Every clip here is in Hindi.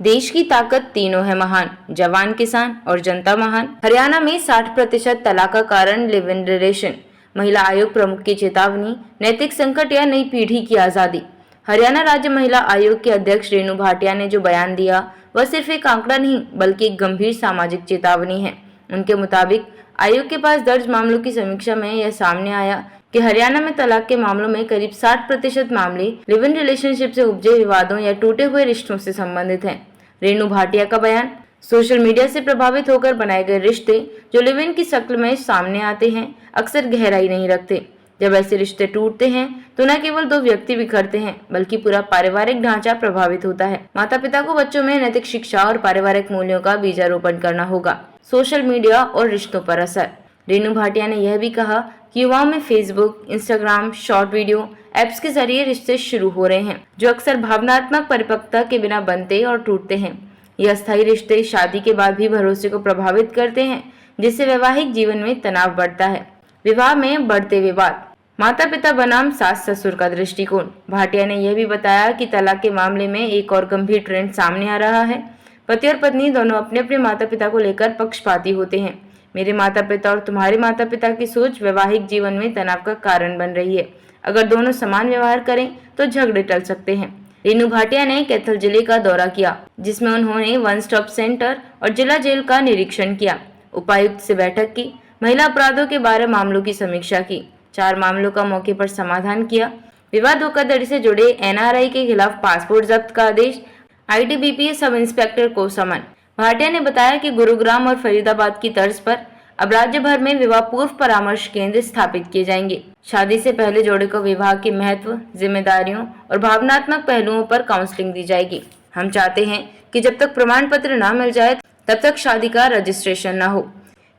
देश की ताकत तीनों है महान, जवान, किसान और जनता महान। हरियाणा में 60% तलाक का कारण लिव इन रिलेशन। महिला आयोग प्रमुख की चेतावनी, नैतिक संकट या नई पीढ़ी की आजादी। हरियाणा राज्य महिला आयोग के अध्यक्ष रेणु भाटिया ने जो बयान दिया वह सिर्फ एक आंकड़ा नहीं बल्कि एक गंभीर सामाजिक चेतावनी है। उनके मुताबिक आयोग के पास दर्ज मामलों की समीक्षा में यह सामने आया कि हरियाणा में तलाक के मामलों में करीब 60% मामले लिव इन रिलेशनशिप से उपजे विवादों या टूटे हुए रिश्तों से संबंधित हैं। रेणु भाटिया का बयान, सोशल मीडिया से प्रभावित होकर बनाए गए रिश्ते जो लिव इन की शक्ल में सामने आते हैं अक्सर गहराई नहीं रखते। जब ऐसे रिश्ते टूटते हैं तो न केवल दो व्यक्ति बिखरते हैं बल्कि पूरा पारिवारिक ढांचा प्रभावित होता है। माता पिता को बच्चों में नैतिक शिक्षा और पारिवारिक मूल्यों का बीजारोपण करना होगा। सोशल मीडिया और रिश्तों पर असर। रेणु भाटिया ने यह भी कहा कि युवाओं में Facebook, Instagram, short video apps के जरिए रिश्ते शुरू हो रहे हैं जो अक्सर भावनात्मक परिपक्वता के बिना बनते और टूटते हैं। यह अस्थायी रिश्ते शादी के बाद भी भरोसे को प्रभावित करते हैं, जिससे वैवाहिक जीवन में तनाव बढ़ता है। विवाह में बढ़ते विवाद। माता पिता बनाम सास ससुर का दृष्टिकोण। भाटिया ने यह भी बताया कि तलाक के मामले में एक और गंभीर ट्रेंड सामने आ रहा है। पति और पत्नी दोनों अपने अपने माता पिता को लेकर पक्षपाती होते हैं। मेरे माता पिता और तुम्हारे माता पिता की सोच वैवाहिक जीवन में तनाव का कारण बन रही है। अगर दोनों समान व्यवहार करें तो झगड़े टल सकते हैं। रेणु भाटिया ने कैथल जिले का दौरा किया, जिसमें उन्होंने वन स्टॉप सेंटर और जिला जेल का निरीक्षण किया। उपायुक्त से बैठक की, महिला अपराधों के 12 मामलों की समीक्षा की, 4 मामलों का मौके पर समाधान किया। विवाह धोखाधड़ी से जुड़े एनआरआई के खिलाफ पासपोर्ट जब्त का आदेश, आईटीबीपी सब इंस्पेक्टर को समन। भाटिया ने बताया कि गुरुग्राम और फरीदाबाद की तर्ज पर अब राज्य भर में विवाह पूर्व परामर्श केंद्र स्थापित किए जाएंगे। शादी से पहले जोड़े को विवाह के महत्व, जिम्मेदारियों और भावनात्मक पहलुओं पर काउंसलिंग दी जाएगी। हम चाहते हैं कि जब तक प्रमाण पत्र न मिल जाए तब तक शादी का रजिस्ट्रेशन न हो।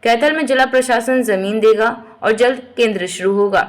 कैथल में जिला प्रशासन जमीन देगा और जल्द केंद्र शुरू होगा।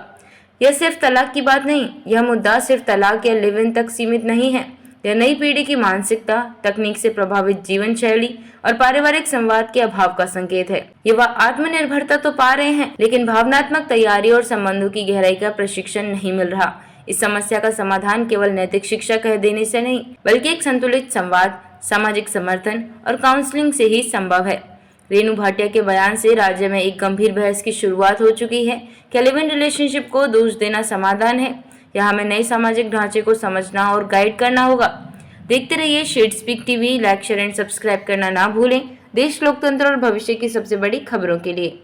यह सिर्फ तलाक की बात नहीं, यह मुद्दा सिर्फ तलाक या लिव इन तक सीमित नहीं है। यह नई पीढ़ी की मानसिकता, तकनीक से प्रभावित जीवन शैली और पारिवारिक संवाद के अभाव का संकेत है। युवा आत्मनिर्भरता तो पा रहे हैं, लेकिन भावनात्मक तैयारी और संबंधों की गहराई का प्रशिक्षण नहीं मिल रहा। इस समस्या का समाधान केवल नैतिक शिक्षा कह देने से नहीं, बल्कि एक संतुलित संवाद, सामाजिक समर्थन और काउंसलिंग से ही संभव है। रेणु भाटिया के बयान से राज्य में एक गंभीर बहस की शुरुआत हो चुकी है। क्या लिव इन रिलेशनशिप को दोष देना समाधान है, या हमें नए सामाजिक ढांचे को समझना और गाइड करना होगा? देखते रहिए shed speak TV. Like, share and subscribe करना ना भूलें। देश, लोकतंत्र और भविष्य की सबसे बड़ी खबरों के लिए।